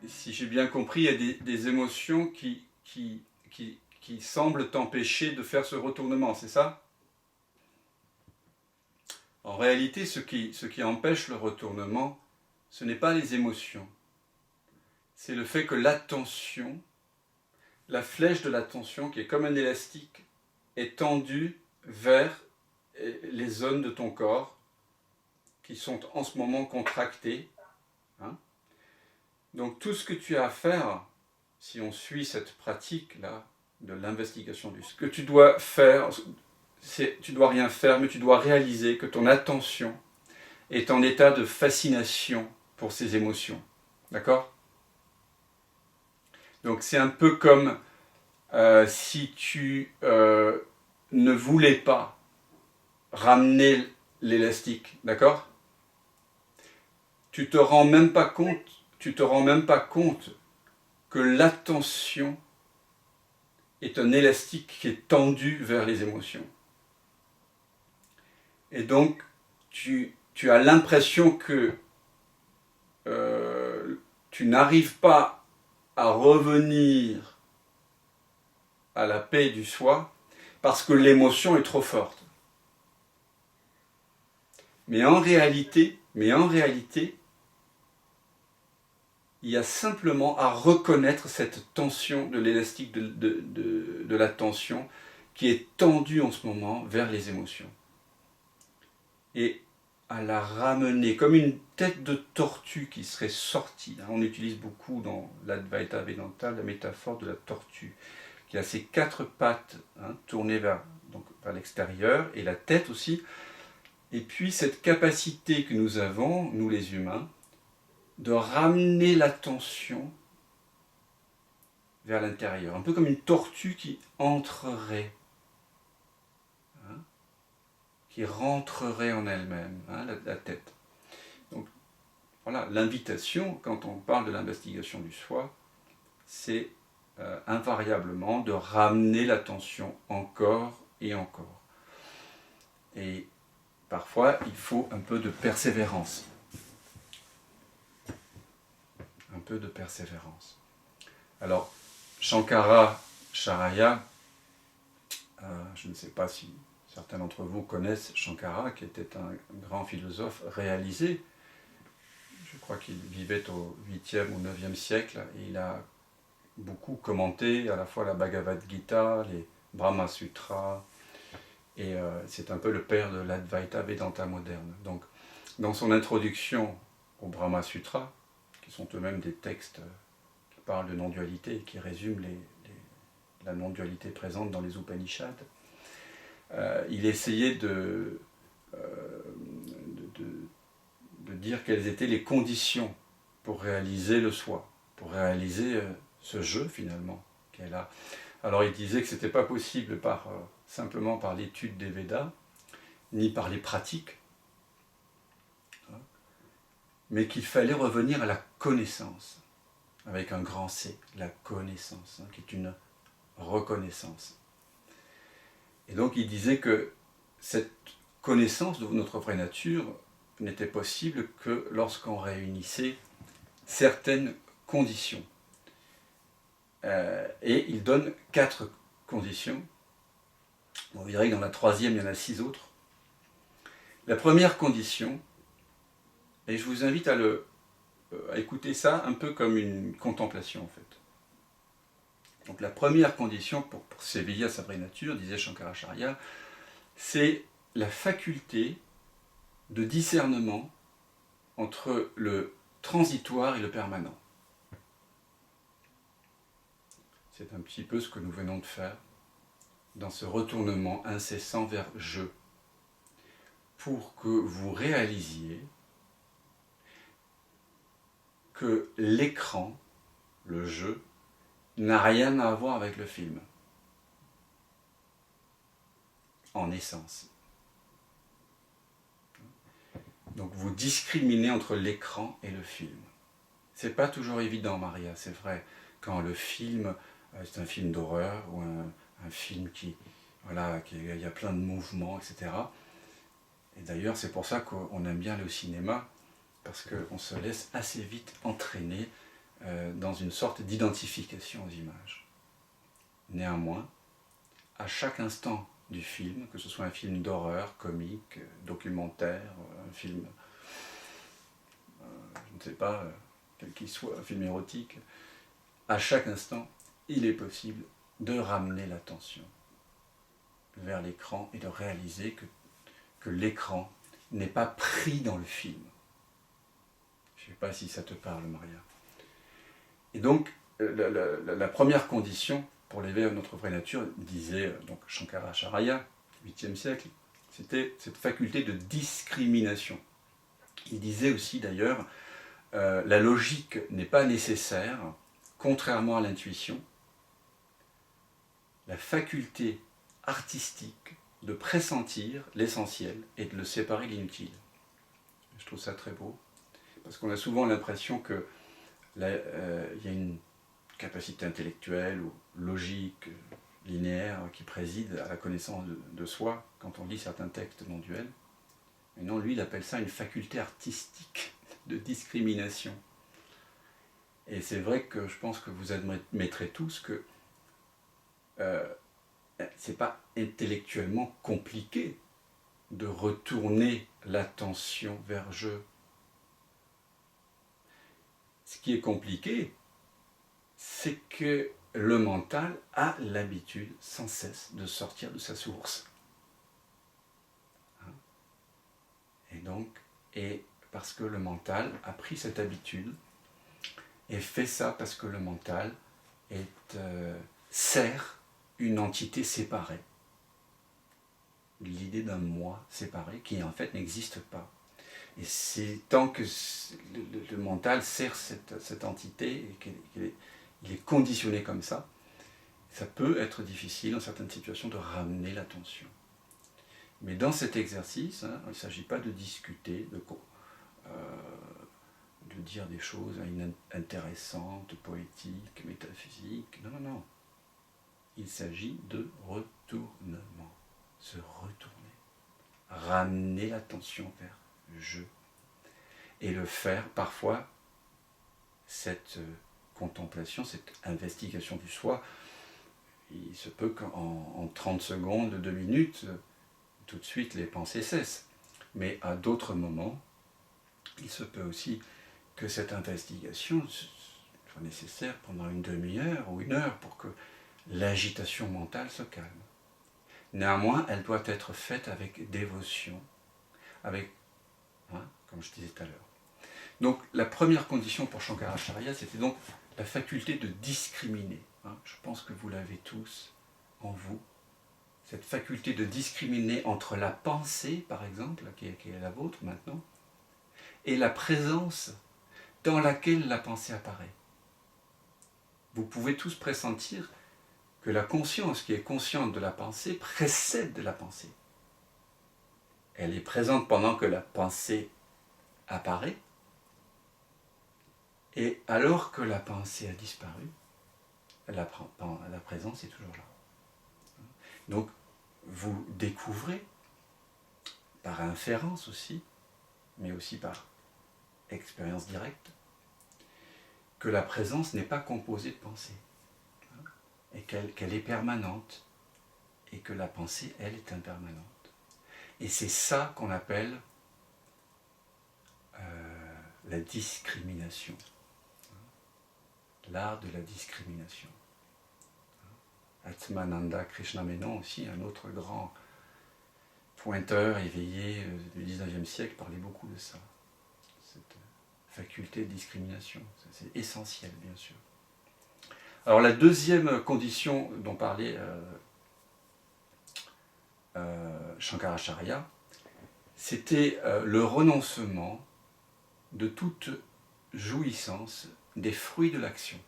si j'ai bien compris, il y a des émotions qui semblent t'empêcher de faire ce retournement, c'est ça? En réalité, ce qui empêche le retournement, ce n'est pas les émotions. C'est le fait que l'attention, la flèche de l'attention, qui est comme un élastique, est tendue vers les zones de ton corps qui sont en ce moment contractées. Hein. Donc tout ce que tu as à faire, si on suit cette pratique-là de l'investigation du... Ce que tu dois faire, tu dois rien faire, mais tu dois réaliser que ton attention est en état de fascination pour ces émotions. D'accord? Donc c'est un peu comme si tu ne voulais pas ramener l'élastique, d'accord? Tu te rends même pas compte que l'attention est un élastique qui est tendu vers les émotions. Et donc, tu as l'impression que tu n'arrives pas à revenir à la paix du soi parce que l'émotion est trop forte. Mais en réalité, il y a simplement à reconnaître cette tension de l'élastique de la tension qui est tendue en ce moment vers les émotions. Et à la ramener comme une tête de tortue qui serait sortie. On utilise beaucoup dans l'Advaita Vedanta la métaphore de la tortue, qui a ses quatre pattes tournées vers l'extérieur, et la tête aussi. Et puis cette capacité que nous avons, nous les humains, de ramener l'attention vers l'intérieur, un peu comme une tortue qui entrerait, qui rentrerait en elle-même, la tête. Donc voilà, l'invitation, quand on parle de l'investigation du soi, c'est invariablement de ramener l'attention encore et encore. Et parfois, il faut un peu de persévérance. Un peu de persévérance. Alors, Shankaracharya, je ne sais pas si certains d'entre vous connaissent Shankara, qui était un grand philosophe réalisé. Je crois qu'il vivait au 8e ou 9e siècle, et il a beaucoup commenté à la fois la Bhagavad Gita, les Brahma Sutras, et c'est un peu le père de l'Advaita Vedanta moderne. Donc, dans son introduction aux Brahma Sutras, qui sont eux-mêmes des textes qui parlent de non-dualité et qui résument la non-dualité présente dans les Upanishads, il essayait de dire quelles étaient les conditions pour réaliser le soi, pour réaliser ce jeu finalement qu'elle a. Alors il disait que ce n'était pas possible simplement par l'étude des Védas, ni par les pratiques, mais qu'il fallait revenir à la connaissance, avec un grand C, la connaissance, qui est une reconnaissance. Et donc il disait que cette connaissance de notre vraie nature n'était possible que lorsqu'on réunissait certaines conditions. Et il donne 4 conditions. On verra que dans la 3e, il y en a 6 autres. La première condition, et je vous invite à écouter ça un peu comme une contemplation en fait. Donc la première condition pour s'éveiller à sa vraie nature, disait Shankaracharya, c'est la faculté de discernement entre le transitoire et le permanent. C'est un petit peu ce que nous venons de faire dans ce retournement incessant vers « je », pour que vous réalisiez que l'écran, le jeu, n'a rien à voir avec le film, en essence. Donc vous discriminez entre l'écran et le film. C'est pas toujours évident, Maria, c'est vrai. Quand le film, c'est un film d'horreur ou un film qui il y a plein de mouvements, etc. Et d'ailleurs, c'est pour ça qu'on aime bien aller au cinéma, parce qu'on se laisse assez vite entraîner dans une sorte d'identification aux images. Néanmoins, à chaque instant du film, que ce soit un film d'horreur, comique, documentaire, un film, je ne sais pas, quel qu'il soit, un film érotique, à chaque instant, il est possible de ramener l'attention vers l'écran et de réaliser que l'écran n'est pas pris dans le film. Je ne sais pas si ça te parle, Maria. Et donc, la première condition pour l'éveil à notre vraie nature, disait donc Shankaracharya, 8e siècle, c'était cette faculté de discrimination. Il disait aussi d'ailleurs, la logique n'est pas nécessaire, contrairement à l'intuition, la faculté artistique de pressentir l'essentiel et de le séparer de l'inutile. Je trouve ça très beau, parce qu'on a souvent l'impression que il y a une capacité intellectuelle ou logique, linéaire, qui préside à la connaissance de soi quand on lit certains textes non duels. Mais non, lui, il appelle ça une faculté artistique de discrimination. Et c'est vrai que je pense que vous admettrez tous que c'est pas intellectuellement compliqué de retourner l'attention vers je. Ce qui est compliqué, c'est que le mental a l'habitude sans cesse de sortir de sa source. Et parce que le mental a pris cette habitude et fait ça parce que le mental sert une entité séparée. L'idée d'un moi séparé qui en fait n'existe pas. Et c'est tant que le mental sert cette entité et qu'il est conditionné comme ça peut être difficile dans certaines situations de ramener l'attention. Mais dans cet exercice, il ne s'agit pas de discuter, de dire des choses intéressantes, poétiques, métaphysiques. Non, non, non. Il s'agit de retournement. Se retourner. Ramener l'attention vers je. Et le faire, parfois, cette contemplation, cette investigation du soi, il se peut qu'en 30 secondes, 2 minutes, tout de suite les pensées cessent. Mais à d'autres moments, il se peut aussi que cette investigation soit nécessaire pendant une demi-heure ou 1 heure pour que l'agitation mentale se calme. Néanmoins, elle doit être faite avec dévotion, comme je disais tout à l'heure. Donc la première condition pour Shankaracharya, c'était donc la faculté de discriminer. Je pense que vous l'avez tous en vous. Cette faculté de discriminer entre la pensée, par exemple, qui est la vôtre maintenant, et la présence dans laquelle la pensée apparaît. Vous pouvez tous pressentir que la conscience qui est consciente de la pensée précède la pensée. Elle est présente pendant que la pensée apparaît, et alors que la pensée a disparu, la présence est toujours là. Donc, vous découvrez, par inférence aussi, mais aussi par expérience directe, que la présence n'est pas composée de pensée, et qu'elle est permanente, et que la pensée, elle, est impermanente. Et c'est ça qu'on appelle la discrimination, l'art de la discrimination. Atmananda Krishnamenon aussi, un autre grand pointeur éveillé du 19e siècle, parlait beaucoup de ça, cette faculté de discrimination. C'est essentiel, bien sûr. Alors la deuxième condition dont parlait Shankaracharya, c'était le renoncement de toute jouissance des fruits de l'action.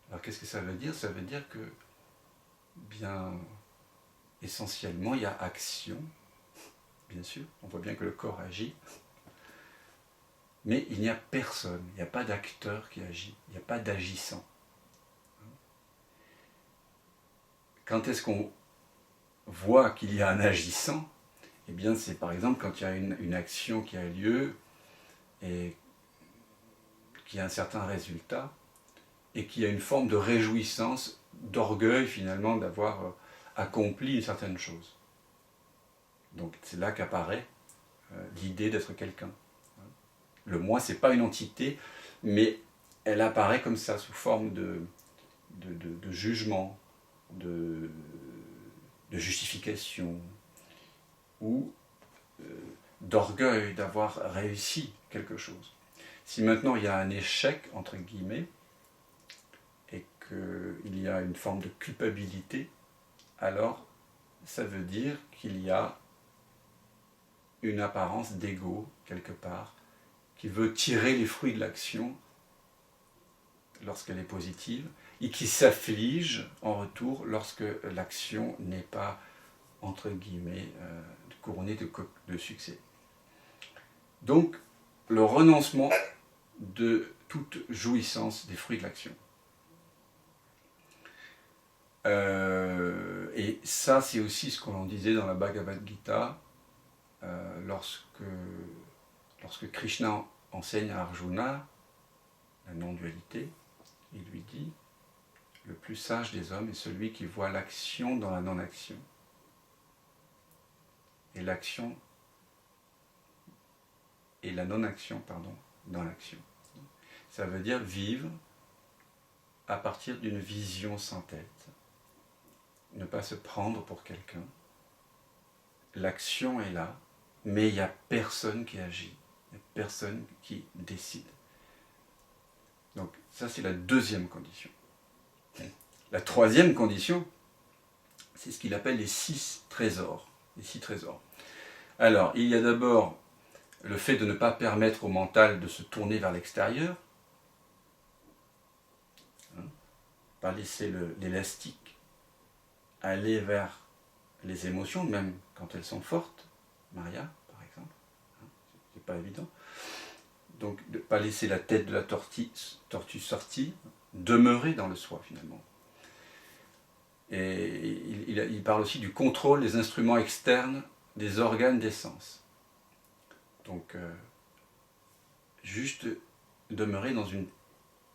Alors qu'est-ce que ça veut dire? Ça veut dire que, bien essentiellement, il y a action, bien sûr, on voit bien que le corps agit, mais il n'y a personne, il n'y a pas d'acteur qui agit, il n'y a pas d'agissant. Quand est-ce qu'on voit qu'il y a un agissant? eh bien c'est par exemple quand il y a une action qui a lieu et qui a un certain résultat, et qui a une forme de réjouissance, d'orgueil finalement d'avoir accompli une certaine chose. Donc c'est là qu'apparaît l'idée d'être quelqu'un. Le moi, c'est pas une entité, mais elle apparaît comme ça, sous forme de jugement, de justification, ou d'orgueil d'avoir réussi quelque chose. Si maintenant il y a un échec, entre guillemets, et qu'il y a une forme de culpabilité, alors ça veut dire qu'il y a une apparence d'ego, quelque part, qui veut tirer les fruits de l'action lorsqu'elle est positive, et qui s'afflige en retour lorsque l'action n'est pas, entre guillemets, couronnée de succès. Donc, le renoncement de toute jouissance des fruits de l'action. Et ça, c'est aussi ce qu'on disait dans la Bhagavad Gita, lorsque Krishna enseigne à Arjuna la non-dualité, il lui dit « Le plus sage des hommes est celui qui voit l'action dans la non-action, et l'action et la non-action, dans l'action. » Ça veut dire vivre à partir d'une vision sans tête, ne pas se prendre pour quelqu'un. L'action est là, mais il n'y a personne qui agit, il n'y a personne qui décide. Donc ça, c'est la deuxième condition. La troisième condition, c'est ce qu'il appelle les 6 trésors. Les 6 trésors. Alors, il y a d'abord le fait de ne pas permettre au mental de se tourner vers l'extérieur, pas laisser l'élastique aller vers les émotions, même quand elles sont fortes, Maria, par exemple, c'est pas évident. Donc, de ne pas laisser la tête de la tortue sortie, demeurer dans le soi, finalement. Et il parle aussi du contrôle des instruments externes des organes des sens. Donc, juste demeurer dans une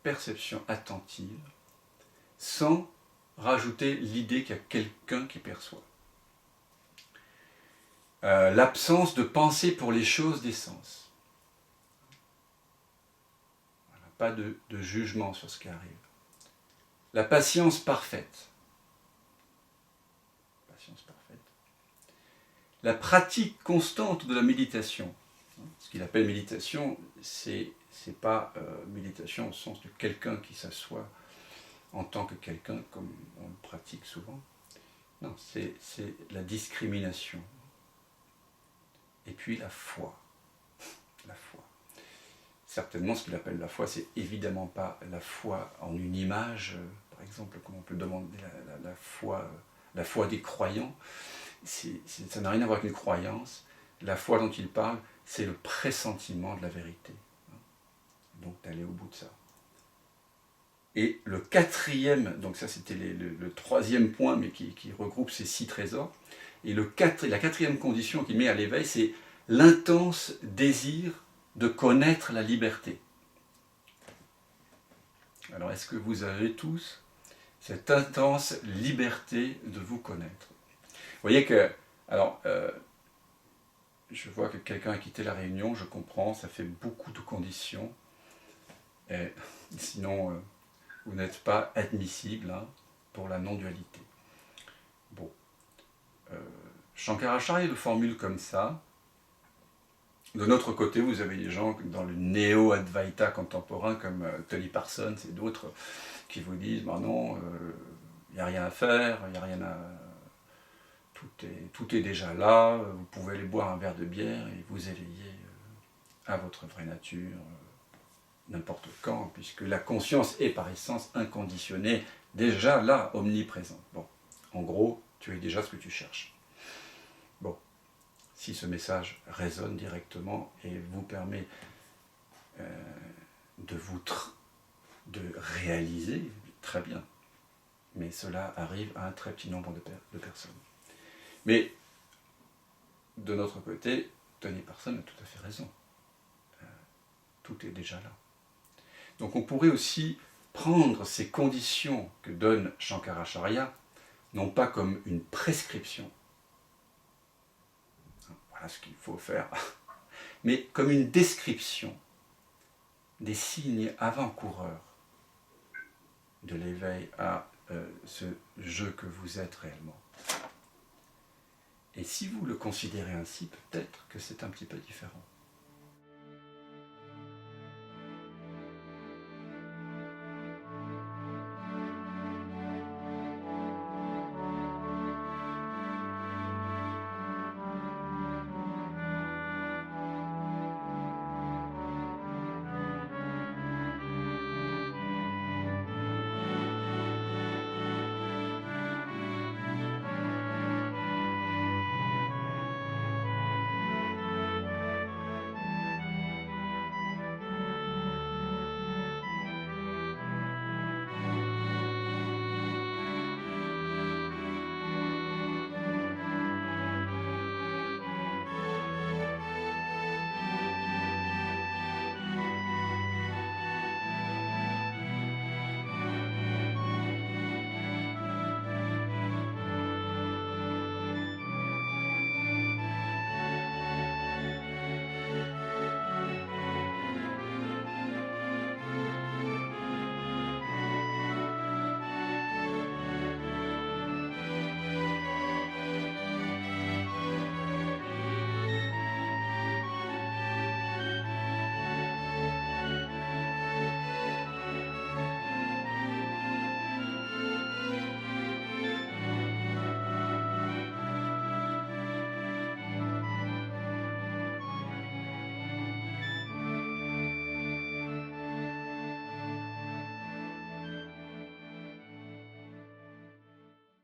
perception attentive, sans rajouter l'idée qu'il y a quelqu'un qui perçoit. L'absence de pensée pour les choses des sens. Voilà, pas de jugement sur ce qui arrive. La patience parfaite. La pratique constante de la méditation. Ce qu'il appelle méditation, c'est pas méditation au sens de quelqu'un qui s'assoit en tant que quelqu'un, comme on le pratique souvent. Non, c'est la discrimination. Et puis la foi. La foi. Certainement, ce qu'il appelle la foi, c'est évidemment pas la foi en une image, par exemple, comme on peut demander la foi des croyants. Ça n'a rien à voir avec une croyance. La foi dont il parle, c'est le pressentiment de la vérité. Donc d'aller au bout de ça. Et le quatrième, donc ça c'était le troisième point, mais qui regroupe ces 6 trésors, et la quatrième condition qu'il met à l'éveil, c'est l'intense désir de connaître la liberté. Alors est-ce que vous avez tous cette intense liberté de vous connaître? Vous voyez que, alors, je vois que quelqu'un a quitté la réunion, je comprends, ça fait beaucoup de conditions, et sinon vous n'êtes pas admissible pour la non-dualité. Bon, Shankaracharya le formule comme ça. De notre côté, vous avez des gens dans le néo-advaita contemporain comme Tony Parsons et d'autres qui vous disent bah non, il n'y a rien à faire, il n'y a rien à... Tout est déjà là, vous pouvez aller boire un verre de bière et vous éveiller à votre vraie nature n'importe quand, puisque la conscience est par essence inconditionnée, déjà là, omniprésente. Bon, en gros, tu es déjà ce que tu cherches. Bon, si ce message résonne directement et vous permet de réaliser, très bien. Mais cela arrive à un très petit nombre de personnes. Mais de notre côté, Tony Parsons a tout à fait raison. Tout est déjà là. Donc on pourrait aussi prendre ces conditions que donne Shankaracharya, non pas comme une prescription, voilà ce qu'il faut faire, mais comme une description des signes avant-coureurs de l'éveil à ce je que vous êtes réellement. Et si vous le considérez ainsi, peut-être que c'est un petit peu différent.